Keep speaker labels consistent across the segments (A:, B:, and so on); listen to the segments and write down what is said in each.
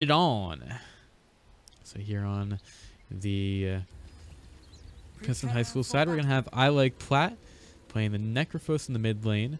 A: it on. So here on the Princeton High School side, we're going to have I Like Platt playing the Necrophos in the mid lane.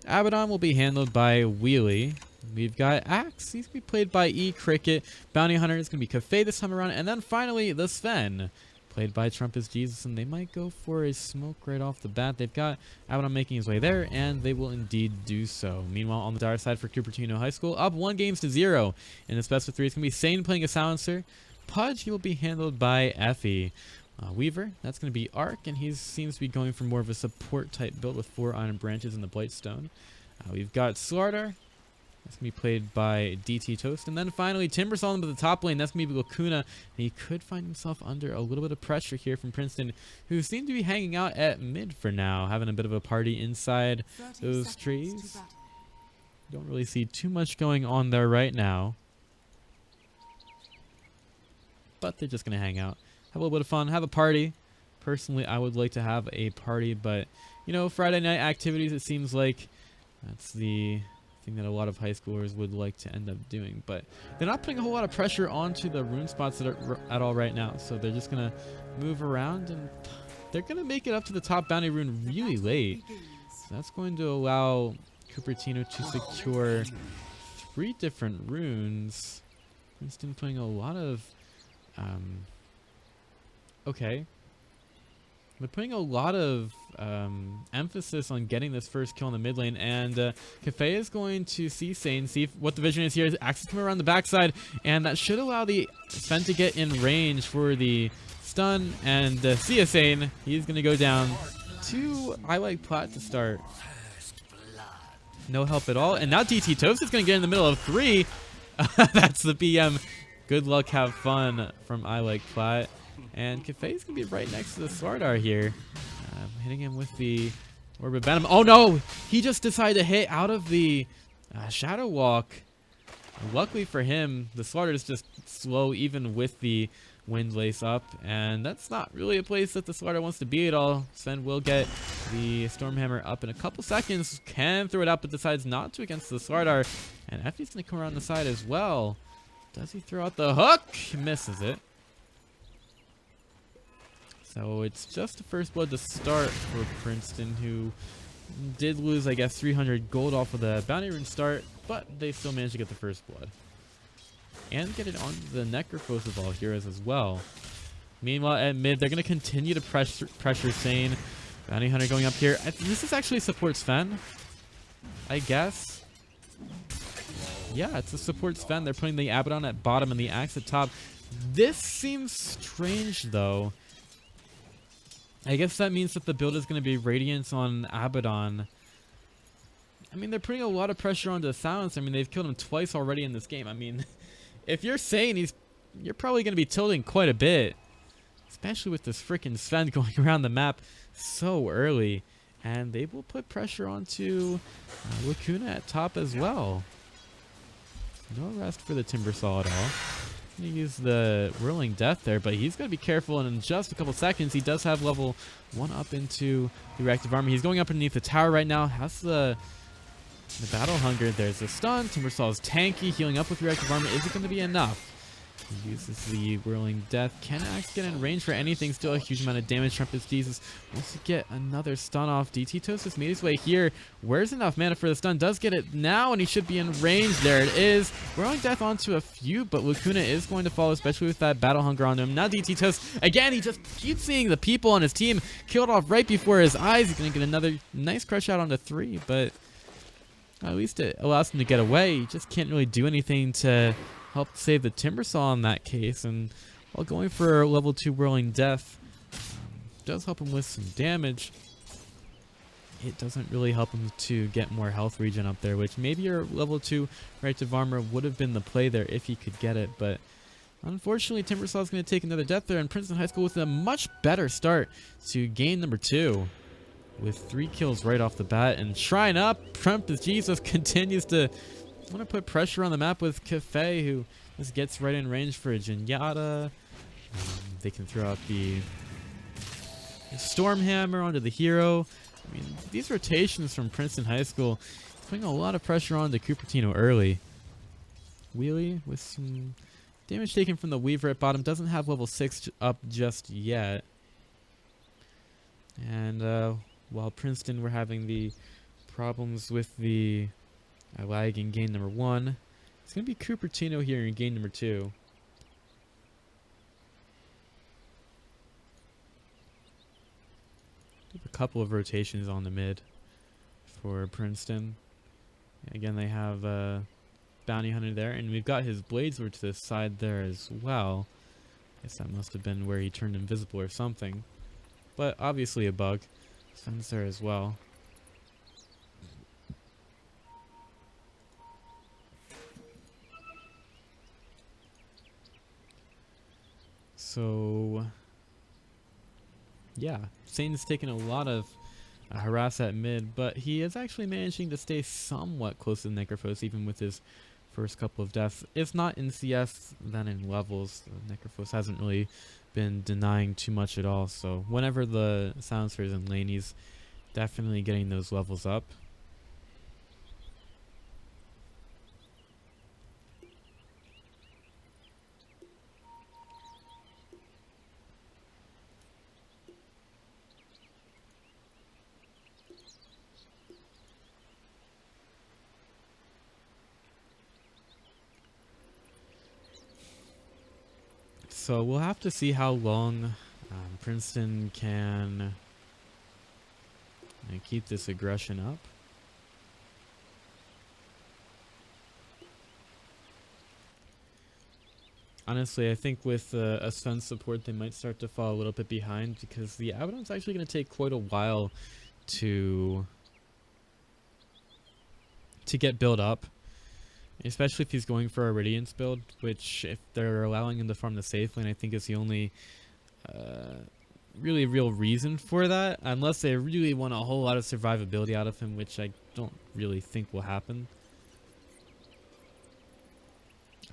A: Abaddon will be handled by Wheelie. We've got Axe. He's going to be played by E Cricket. Bounty Hunter is going to be Cafe this time around. And then finally, the Sven, played by Trump is Jesus. And they might go for a smoke right off the bat. They've got Abaddon making his way there, and they will indeed do so. Meanwhile, on the dire side for Cupertino High School, up 1-0 in this best of 3. It's going to be Sane playing a Silencer. Pudge, he will be handled by Effie. Weaver, that's going to be Arc, and he seems to be going for more of a support type build with 4 Iron Branches and the Blightstone. We've got Slardar, that's going to be played by DT Toast. And then finally, Timbersaw into the top lane, that's going to be Lacuna. And he could find himself under a little bit of pressure here from Princeton, who seem to be hanging out at mid for now, having a bit of a party inside those trees. Don't really see too much going on there right now, but they're just going to hang out, have a little bit of fun, have a party. Personally, I would like to have a party, but, you know, Friday night activities, it seems like that's the thing that a lot of high schoolers would like to end up doing. But they're not putting a whole lot of pressure onto the rune spots at all right now, so they're just going to move around, and they're going to make it up to the top bounty rune really late. So that's going to allow Cupertino to secure 3 different runes. Princeton putting a lot of okay. They're putting a lot of emphasis on getting this first kill in the mid lane, and Cafe is going to see Sane, see what the vision is here. Axis coming around the backside, and that should allow the Sven to get in range for the stun, and see a Sane. He's going to go down to I Like Platt to start. No help at all, and now DT Toast is going to get in the middle of 3. That's the PM. Good luck, have fun from I Like Platt. And Cafe's going to be right next to the Slardar here. Hitting him with the Orb of Venom. Oh no! He just decided to hit out of the Shadow Walk. Luckily for him, the Slardar is just slow even with the Wind Lace up. And that's not really a place that the Slardar wants to be at all. Sven will get the Stormhammer up in a couple seconds. Can throw it up, but decides not to against the Slardar. And Effie's going to come around the side as well. Does he throw out the hook? He misses it. So it's just the first blood to start for Princeton, who did lose, I guess, 300 gold off of the bounty rune start, but they still managed to get the first blood. And get it on the Necrophos of all heroes as well. Meanwhile, at mid, they're going to continue to pressure Sane. Bounty Hunter going up here. This is actually support Sven, I guess. Yeah, it's a support Sven. They're putting the Abaddon at bottom and the Axe at top. This seems strange, though. I guess that means that the build is going to be Radiance on Abaddon. I mean, they're putting a lot of pressure onto Silence. I mean, they've killed him twice already in this game. I mean, if you're saying you're probably going to be tilting quite a bit. Especially with this freaking Sven going around the map so early. And they will put pressure onto Lacuna at top as well. No rest for the Timbersaw at all. Going to use the Whirling Death there, but he's going to be careful, and in just a couple seconds, he does have level 1 up into the Reactive Armor. He's going up underneath the tower right now. Has the Battle Hunger. There's a stun. Timbersaw is tanky, healing up with Reactive Armor. Is it going to be enough? He uses the Whirling Death. Can Axe get in range for anything? Still a huge amount of damage. Trump is Jesus wants to get another stun off. DT Toast has made his way here. Where's enough mana for the stun? Does get it now, and he should be in range. There it is. Whirling Death onto a few, but Lacuna is going to follow, especially with that Battle Hunger on him. Now DT Toast, again, he just keeps seeing the people on his team killed off right before his eyes. He's going to get another nice crush out onto 3, but at least it allows him to get away. He just can't really do anything to help save the Timbersaw in that case, and while going for level 2 Whirling Death does help him with some damage, it doesn't really help him to get more health regen up there, which maybe your level 2 Reactive Armor would have been the play there if he could get it, but unfortunately Timbersaw is going to take another death there, and Princeton High School with a much better start to game number 2 with 3 kills right off the bat. And Shrine up, Trump is Jesus continues to want to put pressure on the map with Cafe, who just gets right in range for a Zenyatta. They can throw out the Stormhammer onto the hero. I mean, these rotations from Princeton High School is putting a lot of pressure onto Cupertino early. Wheelie with some damage taken from the Weaver at bottom. Doesn't have level 6 up just yet. And while Princeton were having the problems with the lag in game number 1, it's going to be Cupertino here in game number 2. A couple of rotations on the mid for Princeton. Again, they have Bounty Hunter there, and we've got his Blades Lord to the side there as well. Guess that must have been where he turned invisible or something. But obviously a bug. Sun's there as well. So yeah, Satan's taking a lot of harass at mid, but he is actually managing to stay somewhat close to Necrophos even with his first couple of deaths. If not in CS, then in levels. Necrophos hasn't really been denying too much at all, so whenever the Silencer is in lane, he's definitely getting those levels up. So we'll have to see how long Princeton can keep this aggression up. Honestly, I think with a Sun support, they might start to fall a little bit behind because the Abaddon's actually going to take quite a while to get built up. Especially if he's going for a Radiance build, which if they're allowing him to farm the safe lane, I think is the only really real reason for that. Unless they really want a whole lot of survivability out of him, which I don't really think will happen.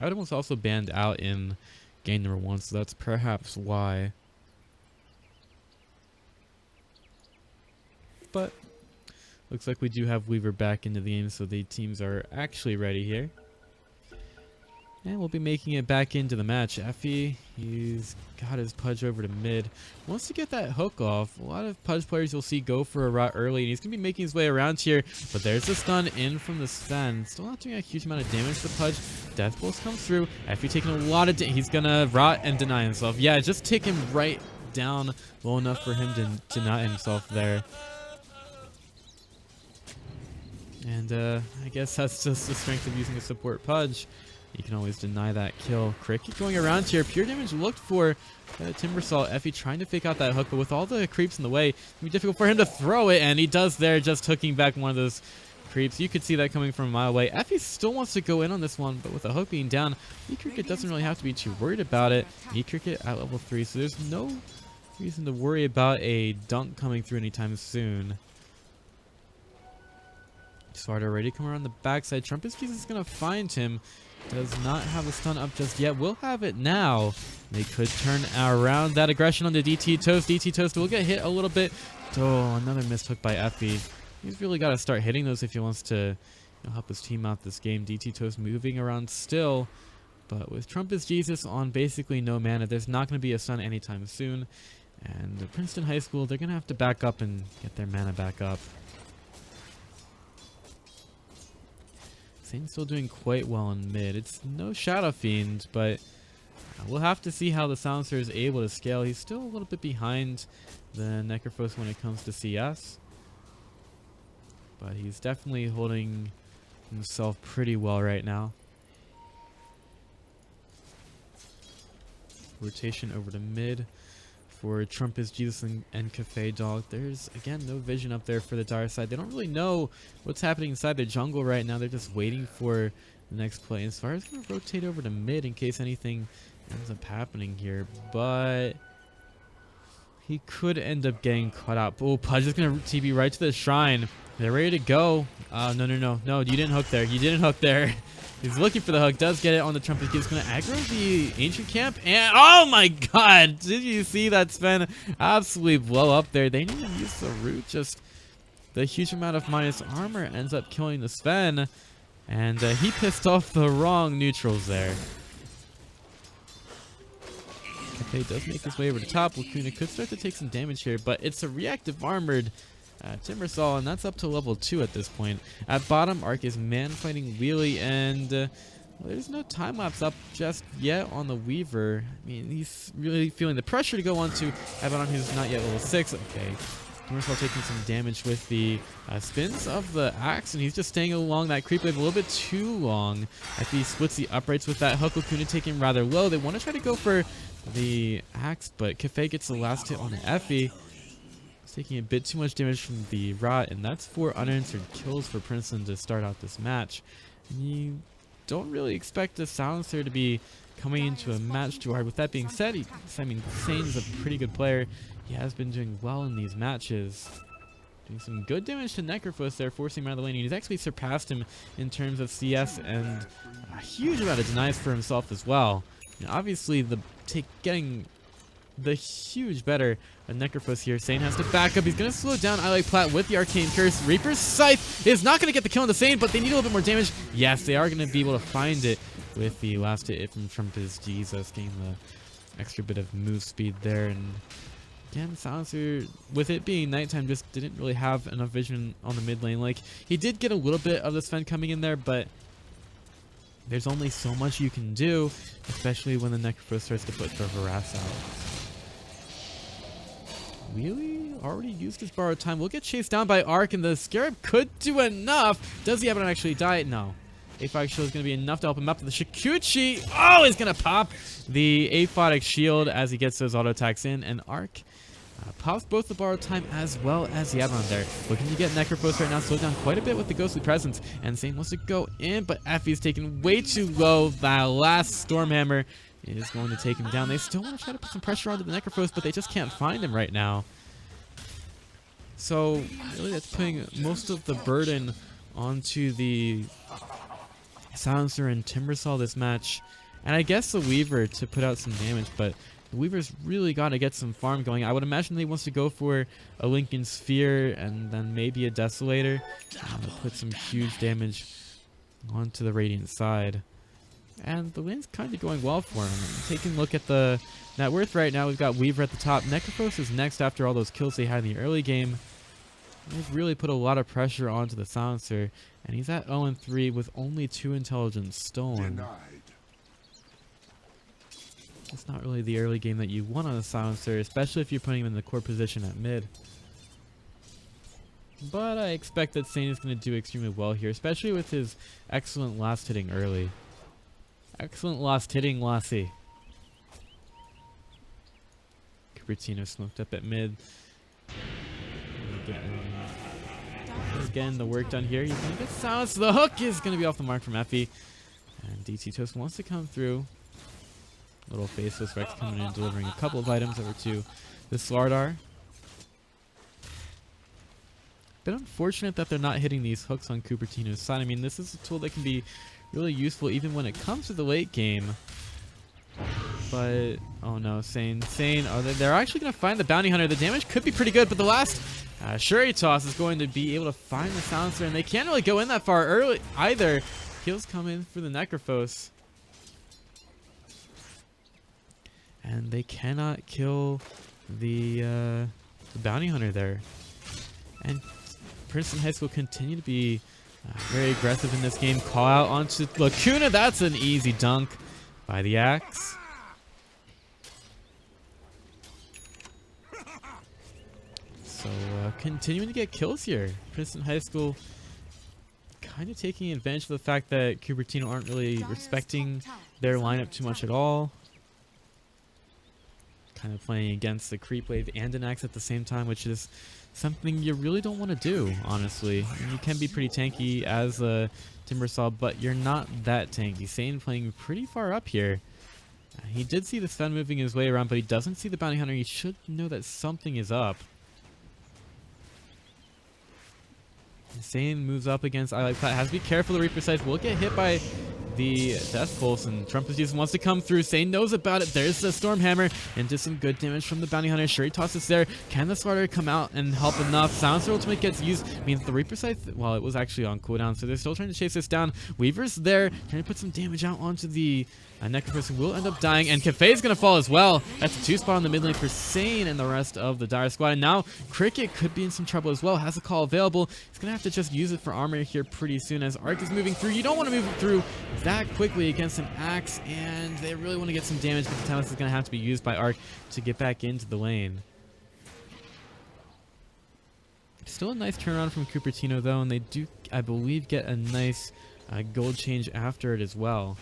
A: Adam was also banned out in game number 1, so that's perhaps why. But looks like we do have Weaver back into the game, so the teams are actually ready here. And we'll be making it back into the match. Effie, he's got his Pudge over to mid. Wants to get that hook off. A lot of Pudge players you'll see go for a rot early, and he's going to be making his way around here. But there's the stun in from the Sven. Still not doing a huge amount of damage to Pudge. Death Pulse comes through. Effie taking a lot of damage. He's going to rot and deny himself. Yeah, just take him right down low enough for him to deny himself there. And I guess that's just the strength of using a support Pudge. You can always deny that kill. Cricket going around here. Pure damage looked for Timbersaw. Effie trying to fake out that hook, but with all the creeps in the way, it'll be difficult for him to throw it, and he does there, just hooking back one of those creeps. You could see that coming from a mile away. Effie still wants to go in on this one, but with the hook being down, E-Cricket doesn't really have to be too worried about it. E-Cricket at level 3, so there's no reason to worry about a dunk coming through anytime soon. Sword already come around the backside. Trumpet's Jesus is going to find him. Does not have a stun up just yet. Will have it now. They could turn around that aggression on the DT Toast. DT Toast will get hit a little bit. Oh, another missed hook by Effie. He's really got to start hitting those if he wants to help his team out this game. DT Toast moving around still. But with Trumpet's Jesus on basically no mana, there's not going to be a stun anytime soon. And Princeton High School, they're going to have to back up and get their mana back up. Satan's still doing quite well in mid. It's no Shadow Fiend, but we'll have to see how the Silencer is able to scale. He's still a little bit behind the Necrophos when it comes to CS. But he's definitely holding himself pretty well right now. Rotation over to mid for Trumpet's Jesus and Cafe Dog. There's, again, no vision up there for the Dire side. They don't really know what's happening inside their jungle right now. They're just waiting for the next play. As far as going to rotate over to mid in case anything ends up happening here. But he could end up getting caught out. Oh, Pudge is going to TP right to the shrine. They're ready to go. No, you didn't hook there. You didn't hook there. He's looking for the hook. Does get it on the Trumpet. He's going to aggro the Ancient Camp. And oh my god. Did you see that Sven absolutely blow up there? They didn't even use the root. Just the huge amount of minus armor ends up killing the Sven. And he pissed off the wrong neutrals there. Cafe does make his way over the top. Lacuna could start to take some damage here, but it's a reactive armored Timbersaw, and that's up to level 2 at this point. At bottom, Arc is man-fighting Wheelie, and well, there's no time-lapse up just yet on the Weaver. I mean, he's really feeling the pressure to go on to Abaddon, who's not yet level 6. Okay, Timbersaw taking some damage with the spins of the axe, and he's just staying along that creep wave a little bit too long. After he splits the uprights with that hook, Lacuna taking rather low. They want to try to go for the axe, but Cafe gets the last hit on the Effie. Taking a bit too much damage from the Rot, and that's 4 unanswered kills for Princeton to start out this match. And you don't really expect the Silencer to be coming into a match too hard. With that being said, Sane is a pretty good player. He has been doing well in these matches. Doing some good damage to Necrophos there, forcing him out of the lane. He's actually surpassed him in terms of CS and a huge amount of denies for himself as well. You know, obviously, getting the huge better of Necrophos here. Sane has to back up. He's going to slow down I Like Plat with the Arcane Curse. Reaper's Scythe is not going to get the kill on the Sane, but they need a little bit more damage. Yes, they are going to be able to find it with the last hit from Trump's Jesus, getting the extra bit of move speed there. And again, Silencer, with it being nighttime, just didn't really have enough vision on the mid lane. Like, he did get a little bit of the Sven coming in there, but there's only so much you can do, especially when the Necrophos starts to put the harass out. Wheelie already used his borrowed time. We'll get chased down by Arc, and the Scarab could do enough. Does the Abaddon actually die? No. Aphotic Shield is going to be enough to help him up. The Shikuchi, oh, he's going to pop the Aphotic Shield as he gets those auto attacks in, and Arc pops both the borrowed time as well as the Abaddon there. Looking to get Necrophos right now, slowed down quite a bit with the Ghostly Presence, and Sane wants to go in, but Effie's taken way too low. That last Stormhammer is going to take him down. They still want to try to put some pressure onto the Necrophos, but they just can't find him right now. So really that's putting most of the burden onto the Silencer and Timbersaw this match. And I guess the Weaver to put out some damage, but the Weaver's really got to get some farm going. I would imagine he wants to go for a Lincoln Sphere and then maybe a Desolator. Put some huge damage onto the Radiant side. And the lane's kind of going well for him. Taking a look at the net worth right now, we've got Weaver at the top. Necrophos is next after all those kills they had in the early game. They've really put a lot of pressure onto the Silencer, and he's at 0-3 with only 2 intelligence stolen. It's not really the early game that you want on a Silencer, especially if you're putting him in the core position at mid. But I expect that Sane is going to do extremely well here, especially with his excellent last hitting early. Excellent last hitting, Lassie. Cupertino smoked up at mid. Getting the work done here. He's going to get silenced. The hook is going to be off the mark from Effie. And DT Toast wants to come through. Little Faceless Rex coming in, delivering a couple of items over to the Slardar. Bit unfortunate that they're not hitting these hooks on Cupertino's side. I mean, this is a tool that can be really useful even when it comes to the late game. But, oh no, Sane. Oh, they're actually going to find the Bounty Hunter. The damage could be pretty good, but the last Shuri Toss is going to be able to find the Silencer, and they can't really go in that far early either. Heals come in for the Necrophos. And they cannot kill the Bounty Hunter there. And Princeton High School continue to be very aggressive in this game. Call out onto Lacuna. That's an easy dunk by the Axe. So continuing to get kills here. Princeton High School kind of taking advantage of the fact that Cupertino aren't really respecting their lineup too much at all. Kind of playing against the creep wave and an axe at the same time, which is something you really don't want to do, honestly. You can be pretty tanky as a Timbersaw, but you're not that tanky. Sane playing pretty far up here. He did see the Sven moving his way around, but he doesn't see the Bounty Hunter. He should know that something is up. Sane moves up against I Like Plat. Has to be careful. The Reaper Sights will get hit by the Death Pulse, and Trumpus just wants to come through. Sane knows about it. There's the Stormhammer into some good damage from the Bounty Hunter. Sure, he tosses there. Can the Slaughter come out and help enough? Silencer Ultimate gets used. Means the Reaper Scythe, well, it was actually on cooldown, so they're still trying to chase this down. Weaver's there, trying to put some damage out onto the Necrophus, who will end up dying, and Cafe's gonna fall as well. That's a 2 spot on the mid lane for Sane and the rest of the Dire squad. And now Cricket could be in some trouble as well. Has a call available. He's gonna have to just use it for armor here pretty soon as Arc is moving through. You don't want to move through that quickly against an Axe, and they really want to get some damage, but the Talus is gonna have to be used by Arc to get back into the lane. Still a nice turnaround from Cupertino though, and they do, I believe, get a nice gold change after it as well.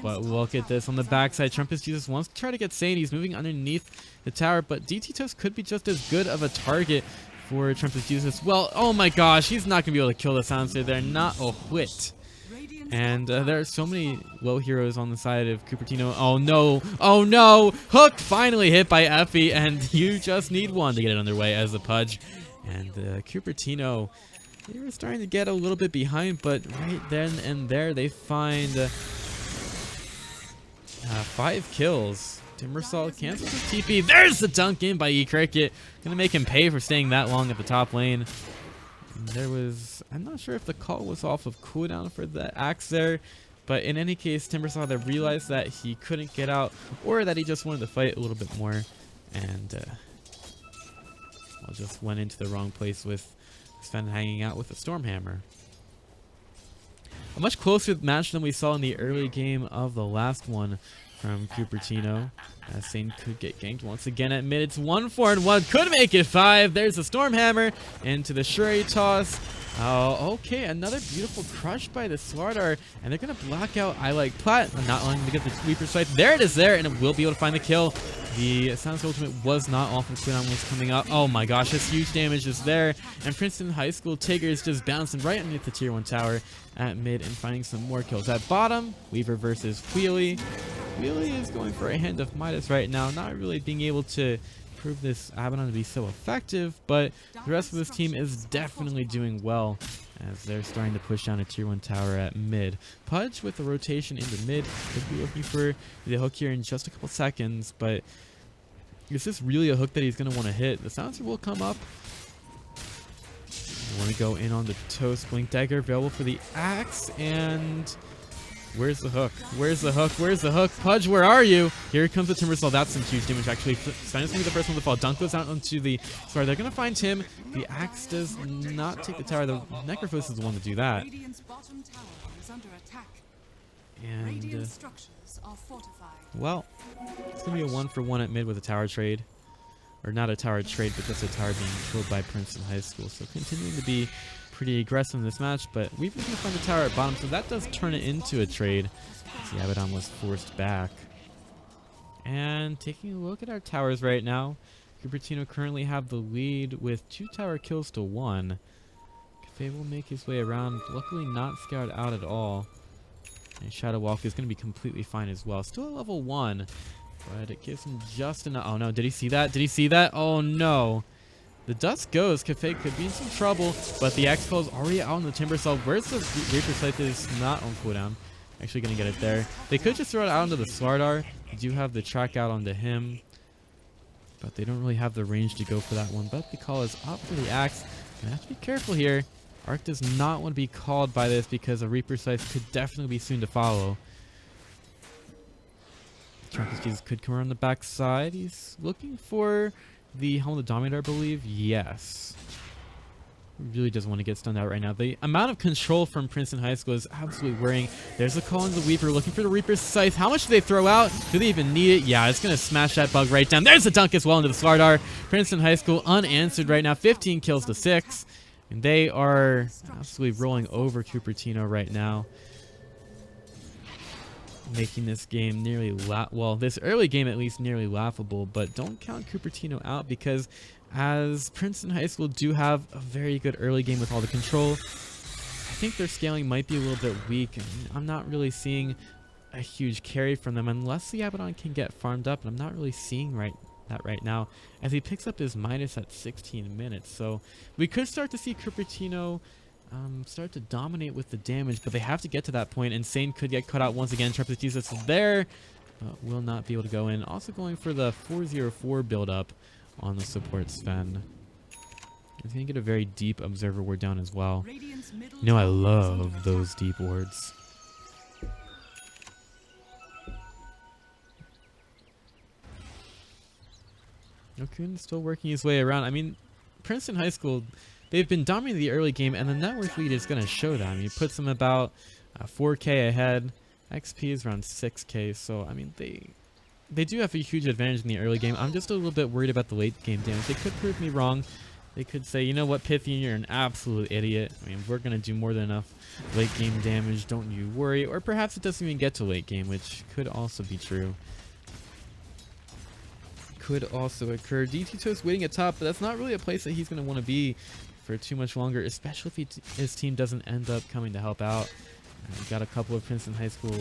A: But look at this on the backside. Trumpus Jesus wants to try to get Sane. He's moving underneath the tower, but DT Toast could be just as good of a target for Trumpus Jesus. Well, oh my gosh, he's not going to be able to kill the Silencer there. Not a whit. And there are so many low heroes on the side of Cupertino. Oh no, oh no! Hook finally hit by Effie, and you just need one to get it underway as the Pudge. And Cupertino, they were starting to get a little bit behind, but right then and there they find 5 kills. Timbersaw cancels his TP. There's the dunk in by E-Cricket. Gonna make him pay for staying that long at the top lane. And there was, I'm not sure if the call was off of cooldown for the Axe there, but in any case, Timbersaw that realized that he couldn't get out, or that he just wanted to fight a little bit more, and well, just went into the wrong place with Sven hanging out with the Stormhammer. A much closer match than we saw in the early game of the last one from Cupertino. Sane could get ganked once again at mid. It's 1-4-1. Could make it 5. There's the Stormhammer into the Shuri toss. Oh, okay. Another beautiful crush by the Slardar. And they're going to block out I Like Plat. I'm not letting them to get the Reaper Scythe. There it is there, and it will be able to find the kill. The Silence Ultimate was not off when cooldown was coming up. Oh my gosh, this huge damage is there. And Princeton High School Tiggers just bouncing right underneath the tier 1 tower at mid and finding some more kills. At bottom, Weaver versus Wheelie. Wheelie is going for a Hand of Midas right now, not really being able to prove this Abaddon to be so effective, but the rest of this team is definitely doing well as they're starting to push down a tier 1 tower at mid. Pudge with the rotation into mid could be looking for the hook here in just a couple seconds, but is this really a hook that he's going to want to hit? The Silencer will come up. Want to go in on the Toast. Blink Dagger available for the Axe, and where's the hook? Where's the hook? Where's the hook? Pudge, where are you? Here comes the Timbersaw. That's some huge damage, actually. Sven is going to be the first one to fall. Dunk goes out onto the... Sorry, they're going to find him. The Axe does not take the tower. The Necrophus is the one to do that. And, well, it's going to be a 1-for-1 at mid with a tower trade. Or not a tower trade, but just a tower being killed by Princeton High School. So continuing to be pretty aggressive in this match, but we've been going to find the tower at bottom, so that does turn it into a trade. The Abaddon was forced back. And taking a look at our towers right now, Cupertino currently have the lead with 2 tower kills to 1. Cafe will make his way around, luckily not scoured out at all. And Shadow Walk is going to be completely fine as well. Still at level 1, but it gives him just enough. Oh no, did he see that? Did he see that? Oh no. The dust goes. Cafe could be in some trouble, but the X is already out on the Timbersaw. Where's the Reaper Scythe? Is not on cooldown. Actually going to get it there. They could just throw it out onto the Slardar. They do have the track out onto him, but they don't really have the range to go for that one. But the call is up for the Axe. I have to be careful here. Arc does not want to be called by this because a Reaper Scythe could definitely be soon to follow. Trumpus Jesus could come around the back side. He's looking for the Helm of the Dominator, I believe. Yes. He really doesn't want to get stunned out right now. The amount of control from Princeton High School is absolutely worrying. There's a call on the Weaver looking for the Reaper Scythe. How much do they throw out? Do they even need it? Yeah, it's going to smash that bug right down. There's a dunk as well into the Slardar. Princeton High School unanswered right now. 15 kills to 6. And they are absolutely rolling over Cupertino right now, making this game nearly well, this early game at least nearly laughable. But don't count Cupertino out, because as Princeton High School do have a very good early game with all the control, I think their scaling might be a little bit weak, and I'm not really seeing a huge carry from them unless the Abaddon can get farmed up, and I'm not really seeing that right now, as he picks up his minus at 16 minutes. So we could start to see Cupertino start to dominate with the damage, but they have to get to that point. Insane could get cut out once again. Trapeze Jesus is there, but will not be able to go in. Also going for the 404 build-up on the support Sven. He's going to get a very deep Observer Ward down as well. You know I love those deep wards. Okun's still working his way around. I mean, Princeton High School, they've been dominating the early game, and the network lead is going to show them. He puts them about 4K ahead. XP is around 6K, so, I mean, they do have a huge advantage in the early game. I'm just a little bit worried about the late game damage. They could prove me wrong. They could say, you know what, Pythian, you're an absolute idiot. I mean, we're going to do more than enough late game damage, don't you worry. Or perhaps it doesn't even get to late game, which could also be true. Could also occur. DT Toast waiting at top, but that's not really a place that he's going to want to be for too much longer, especially if his team doesn't end up coming to help out. We've got a couple of Princeton High School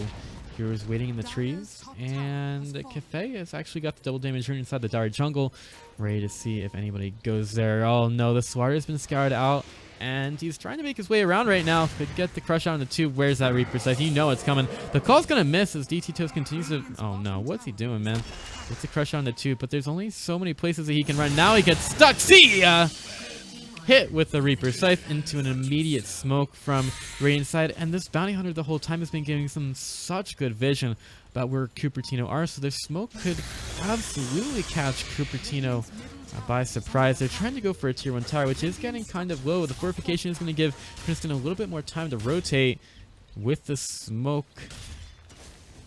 A: heroes waiting in the trees, and Cafe has actually got the double damage rune inside the Dire Jungle, ready to see if anybody goes there. Oh no, the Swatter has been scoured out, and he's trying to make his way around right now. Could get the crush out on the tube. Where's that Reaper Scythe? You know it's coming. The call's gonna miss as DT Toast continues to... Oh no, what's he doing, man? Gets the crush on the tube, but there's only so many places that he can run. Now he gets stuck. See ya! Hit with the Reaper Scythe into an immediate smoke from Radiant side, and this bounty hunter the whole time has been giving some such good vision about where Cupertino are, so their smoke could absolutely catch Cupertino by surprise. They're trying to go for a tier 1 tower, which is getting kind of low. The fortification is going to give Princeton a little bit more time to rotate with the smoke.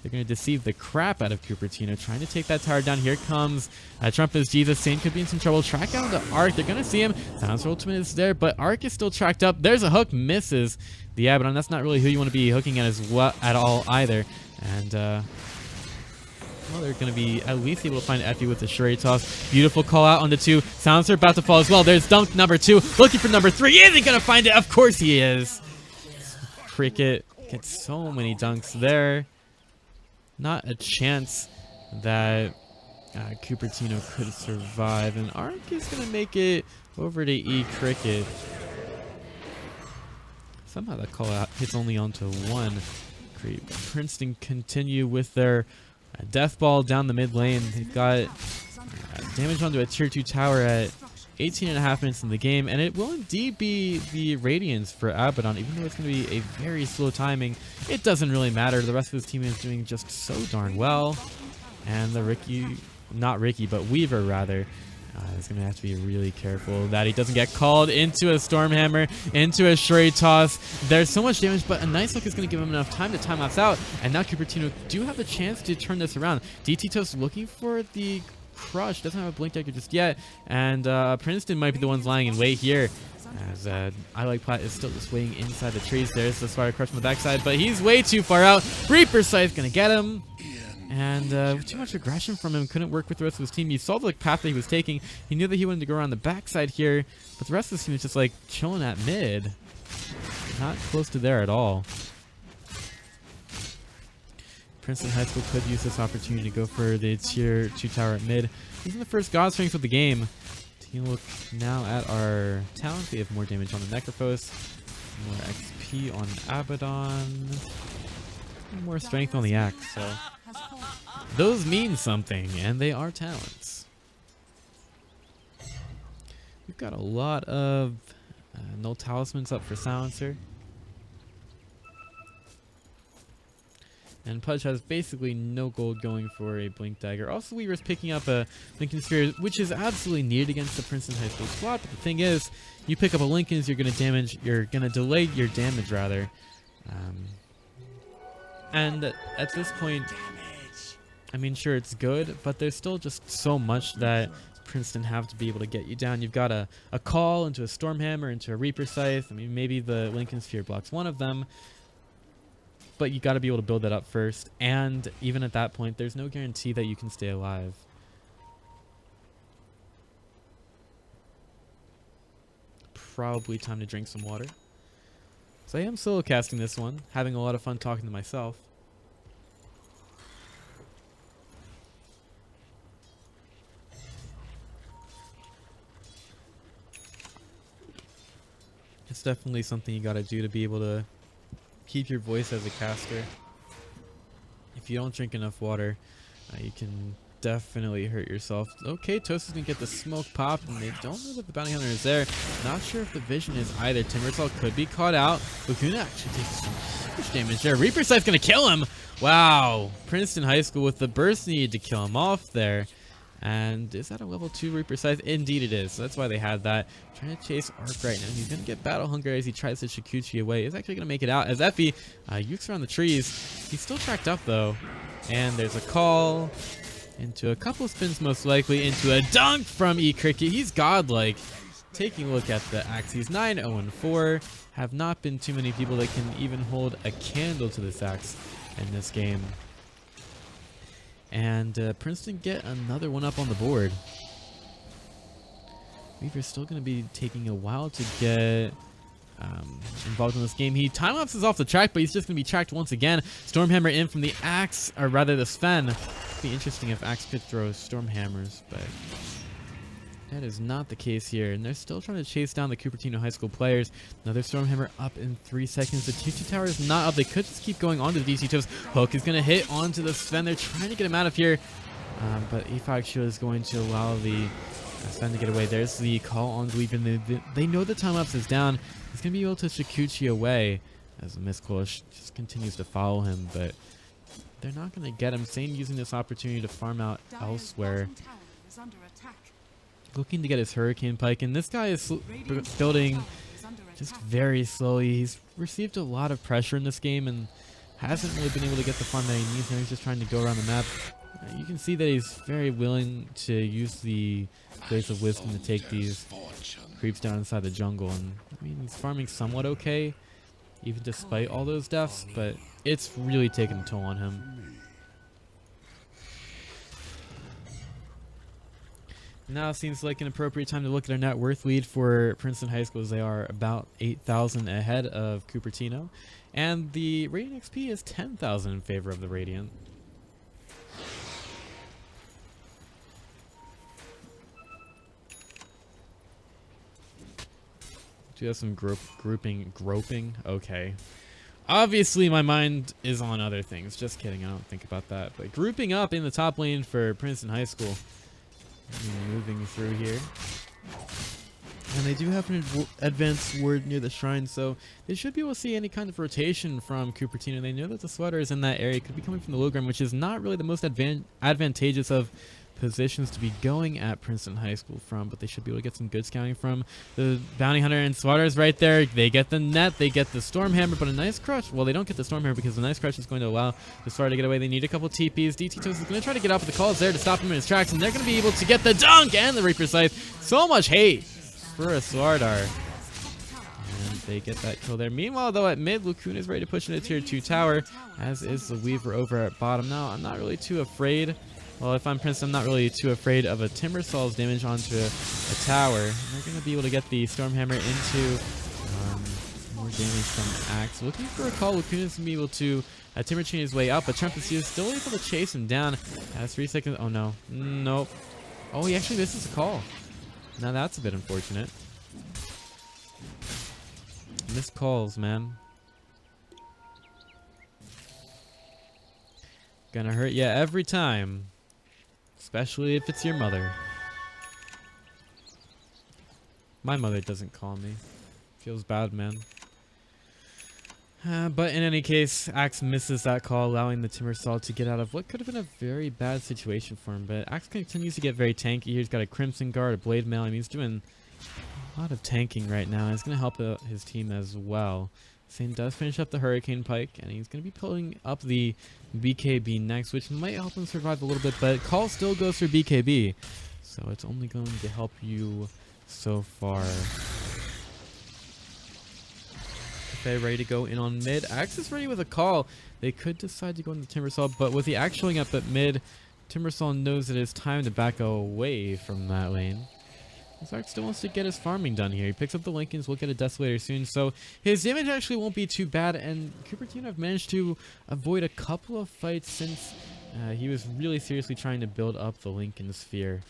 A: They're going to deceive the crap out of Cupertino, trying to take that tower down. Here comes Trump is Jesus. Sane could be in some trouble. Track down the Arc. They're going to see him. Silencer Ultimate is there, but Arc is still tracked up. There's a hook. Misses the Abaddon. That's not really who you want to be hooking at as well at all either. And, well, they're going to be at least able to find Effie with the Shuri Toss. Beautiful call out on the 2. Silencer about to fall as well. There's dunk number 2. Looking for number 3. Is he going to find it? Of course he is. Cricket gets so many dunks there. Not a chance that Cupertino could survive. And Arc is going to make it over to E Cricket. Somehow that call out hits only onto 1 creep. Princeton continue with their death ball down the mid lane. They've got damage onto a tier 2 tower at 18.5 minutes in the game, and it will indeed be the Radiance for Abaddon, even though it's going to be a very slow timing. It doesn't really matter. The rest of his team is doing just so darn well, and the Weaver rather, is going to have to be really careful that he doesn't get called into a Stormhammer, into a Shuri Toss. There's so much damage, but a nice hook is going to give him enough time to time lapse out, and now Cupertino do have the chance to turn this around. DT Toast looking for the Crush, doesn't have a Blink Dagger just yet, and Princeton might be the ones lying in wait here, as I Like Plat is still just waiting inside the trees. There's the Spider Crush on the backside, but he's way too far out. Reaper Scythe gonna get him, and too much aggression from him. Couldn't work with the rest of his team. He saw the path that he was taking. He knew that he wanted to go around the backside here, but the rest of the team is just like chilling at mid, not close to there at all. Princeton High School could use this opportunity to go for the tier 2 tower at mid. Using the first God Strength of the game. Taking a look now at our talents. We have more damage on the Necrophos, more XP on Abaddon, and more strength on the Axe. So those mean something, and they are talents. We've got a lot of null talismans up for Silencer. And Pudge has basically no gold going for a Blink Dagger. Also, Weaver's picking up a Lincoln Sphere, which is absolutely needed against the Princeton High School squad. But the thing is, you pick up a Lincoln's, you're gonna delay your damage rather. And at this point, I mean, sure, it's good, but there's still just so much that Princeton have to be able to get you down. You've got a call into a Stormhammer, into a Reaper Scythe. I mean, maybe the Lincoln Sphere blocks one of them. But you got to be able to build that up first, and even at that point, there's no guarantee that you can stay alive. Probably time to drink some water. So I am solo casting this one, having a lot of fun talking to myself. That's definitely something you gotta do to be able to keep your voice as a caster. If you don't drink enough water, you can definitely hurt yourself. Okay, Toast is gonna get the smoke popped, and they don't know that the bounty hunter is there. Not sure if the vision is either. Timbersaw could be caught out. Lacuna actually takes some huge damage there. Reaper Scythe's gonna kill him. Wow, Princeton High School with the burst needed to kill him off there. And is that a level 2 Reaper Scythe? Indeed it is. So that's why they had that. Trying to chase Arc right now. He's going to get Battle Hunger as he tries to Shikuchi away. He's actually going to make it out as Effie ukes around the trees. He's still tracked up though. And there's a call into a couple spins, most likely into a dunk from E-Cricket. He's godlike. Taking a look at the Axe. He's 9-0-4. Have not been too many people that can even hold a candle to this Axe in this game. And Princeton get another one up on the board. Weaver's still going to be taking a while to get involved in this game. He time-lapses off the track, but he's just going to be tracked once again. Stormhammer in from the Axe, or rather the Sven. It'd be interesting if Axe could throw Stormhammers, but that is not the case here. And they're still trying to chase down the Cupertino High School players. Another Stormhammer up in 3 seconds. The TT tower is not up. They could just keep going on to the DC Toast. Hook is going to hit onto the Sven. They're trying to get him out of here. But E5 Shield is going to allow the Sven to get away. There's the call on Dweeb, and they know the time lapse is down. He's going to be able to Shikuchi away as the Mistcoil just continues to follow him, but they're not going to get him. Sane using this opportunity to farm out elsewhere. Looking to get his Hurricane Pike, and this guy is building just very slowly. He's received a lot of pressure in this game and hasn't really been able to get the farm that he needs. Now he's just trying to go around the map. You can see that he's very willing to use the Blades of Wisdom to take these creeps down inside the jungle. And I mean, he's farming somewhat okay, even despite all those deaths, but it's really taken a toll on him. Now seems like an appropriate time to look at our net worth lead for Princeton High School, as they are about 8,000 ahead of Cupertino. And the Radiant XP is 10,000 in favor of the Radiant. Do you have some groping? Okay. Obviously, my mind is on other things. Just kidding, I don't think about that. But grouping up in the top lane for Princeton High School. Moving through here, and they do have an advanced ward near the shrine, so they should be able to see any kind of rotation from Cupertino. They know that the sweater is in that area. It could be coming from the low ground, which is not really the most advantageous of positions to be going at Princeton High School from, but they should be able to get some good scouting from the bounty hunter, and Swatters right there. They get the net, they get the Stormhammer, but a nice crush. Well, they don't get the Stormhammer because the nice crush is going to allow the Swatter to get away. They need a couple TPs. DT Toast is going to try to get out, but the call is there to stop him in his tracks, and they're going to be able to get the dunk and the Reaper Scythe. So much hate for a Swardar. And they get that kill there. Meanwhile, though, at mid, Lacuna is ready to push into tier 2 tower, as is the Weaver over at bottom. Now, I'm not really too afraid. Well, if I'm Princeton, I'm not really too afraid of a Timbersaw's damage onto a tower. And they're going to be able to get the Stormhammer into more damage from Axe. Looking for a call. Lacuna's going to be able to Timber chain his way up, but Trumpus is still able to chase him down. Has 3 seconds. Oh, no. Nope. Oh, he actually misses a call. Now that's a bit unfortunate. Missed calls, man. Gonna hurt you every time. Especially if it's your mother. My mother doesn't call me. Feels bad, man. But in any case, Axe misses that call, allowing the Timbersaw to get out of what could have been a very bad situation for him. But Axe continues to get very tanky here. He's got a Crimson Guard, a Blade Mail. I mean, he's doing a lot of tanking right now. He's going to help his team as well. Sane does finish up the Hurricane Pike, and he's going to be pulling up the BKB next, which might help him survive a little bit, but call still goes for BKB, so it's only going to help you so far. Okay, ready to go in on mid. Axe is ready with a call. They could decide to go into Timbersaw, but with the Axe showing up at mid, Timbersaw knows it is time to back away from that lane. Zark still wants to get his farming done here. He picks up the Lincolns. We'll get a Desolator soon. So his damage actually won't be too bad. And Cupertino have managed to avoid a couple of fights since he was really seriously trying to build up the Lincoln Sphere.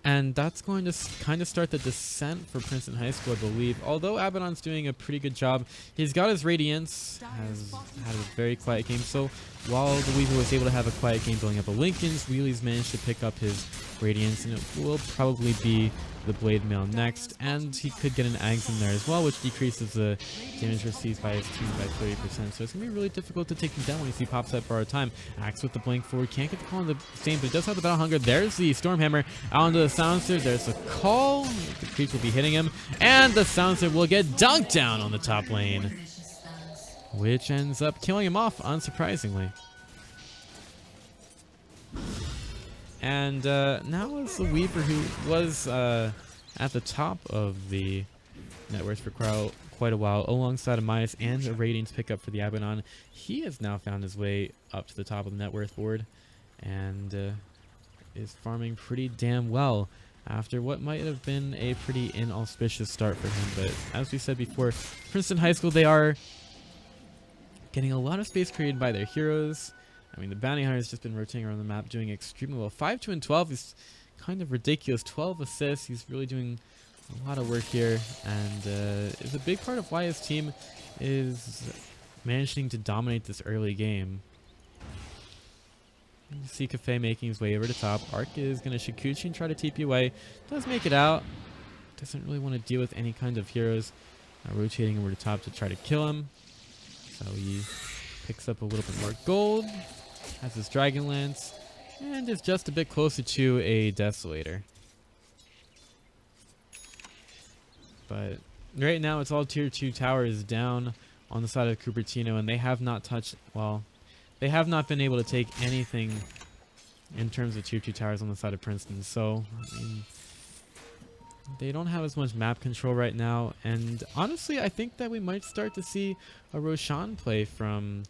A: And that's going to kind of start the descent for Princeton High School, I believe. Although Abaddon's doing a pretty good job. He's got his Radiance, has had a very quiet game. So while the Weaver was able to have a quiet game building up a Lincoln's, Wheelie's managed to pick up his Radiance, and it will probably be the Blade Mail next. And he could get an Ags in there as well, which decreases the damage received by his team by 30%. So it's going to be really difficult to take him down when you see pops up for our time. Axe with the blink forward, can't get the call on the same, but it does have the Battle Hunger. There's the Stormhammer out into the Silencer. There's a call. The creeps will be hitting him, and the Silencer will get dunked down on the top lane, which ends up killing him off, unsurprisingly. And now it's the Weaver, who was at the top of the net worth for quite a while, alongside a Midas and a Radiance pickup for the Abaddon. He has now found his way up to the top of the net worth board, and is farming pretty damn well after what might have been a pretty inauspicious start for him. But as we said before, Princeton High School, they are getting a lot of space created by their heroes. I mean, the Bounty Hunter has just been rotating around the map, doing extremely well. 5-2-12 is kind of ridiculous. 12 assists. He's really doing a lot of work here, and is a big part of why his team is managing to dominate this early game. You see Cafe making his way over to top. Arc is going to Shikuchi and try to TP away. Does make it out. Doesn't really want to deal with any kind of heroes. Rotating over to top to try to kill him. So he picks up a little bit more gold. Has his Dragon Lance. And is just a bit closer to a Desolator. But right now it's all tier 2 towers down on the side of Cupertino, and they have not touched, well, they have not been able to take anything in terms of tier 2 towers on the side of Princeton. So, I mean, they don't have as much map control right now, and honestly I think that we might start to see a Roshan play from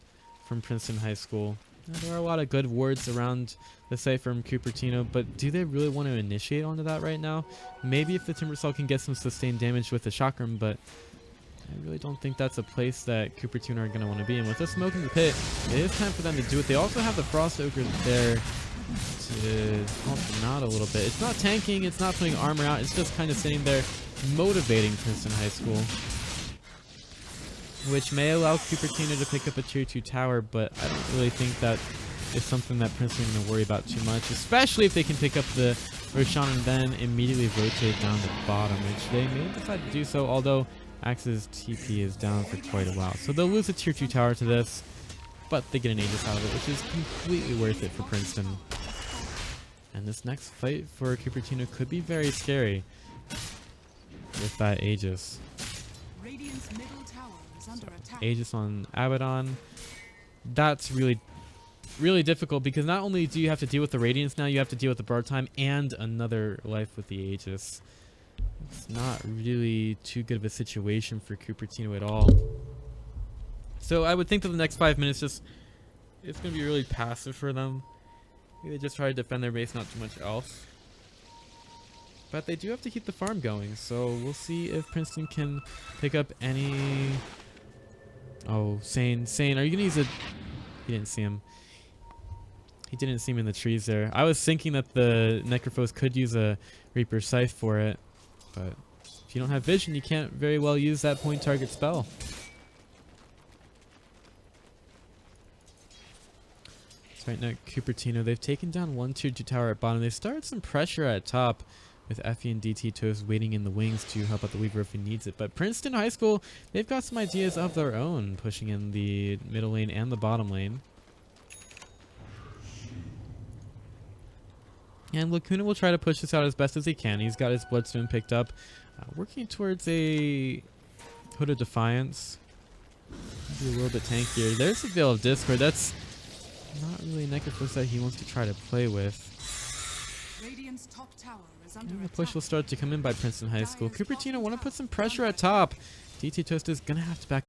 A: Princeton High School. There are a lot of good wards around the site from Cupertino, but do they really want to initiate onto that right now? Maybe if the Timbersaw can get some sustained damage with the Chakram, but I really don't think that's a place that Cupertino are going to want to be in. With the Smoke in the Pit, it is time for them to do it. They also have the Frost Ogre there to help them out a little bit. It's not tanking, it's not putting armor out, it's just kind of sitting there motivating Princeton High School, which may allow Cupertino to pick up a tier 2 tower, but I don't really think that is something that Princeton is going to worry about too much, especially if they can pick up the Roshan and then immediately rotate down the bottom, which they may decide to do so, although Axe's TP is down for quite a while. So they'll lose a tier 2 tower to this, but they get an Aegis out of it, which is completely worth it for Princeton. And this next fight for Cupertino could be very scary with that Aegis. So, Aegis on Abaddon. That's really difficult, because not only do you have to deal with the Radiance now, you have to deal with the bar time and another life with the Aegis. It's not really too good of a situation for Cupertino at all. So I would think that the next 5 minutes it's going to be really passive for them. They just try to defend their base, not too much else. But they do have to keep the farm going, so we'll see if Princeton can pick up any... Oh, Sane, are you going to use a... He didn't see him. He didn't see him in the trees there. I was thinking that the Necrophos could use a Reaper Scythe for it, but if you don't have vision, you can't very well use that point target spell. So right now, Cupertino, they've taken down one tier 2 tower at bottom. They've started some pressure at top with Effie and DT Toast waiting in the wings to help out the Weaver if he needs it. But Princeton High School, they've got some ideas of their own, pushing in the middle lane and the bottom lane. And Lacuna will try to push this out as best as he can. He's got his Bloodstone picked up, working towards a Hood of Defiance. Maybe a little bit tankier. There's the Veil of Discord. That's not really a Necrophos that he wants to try to play with. And the push will start to come in by Princeton High School. Cupertino want to put some pressure at top. DT Toast is going to have to back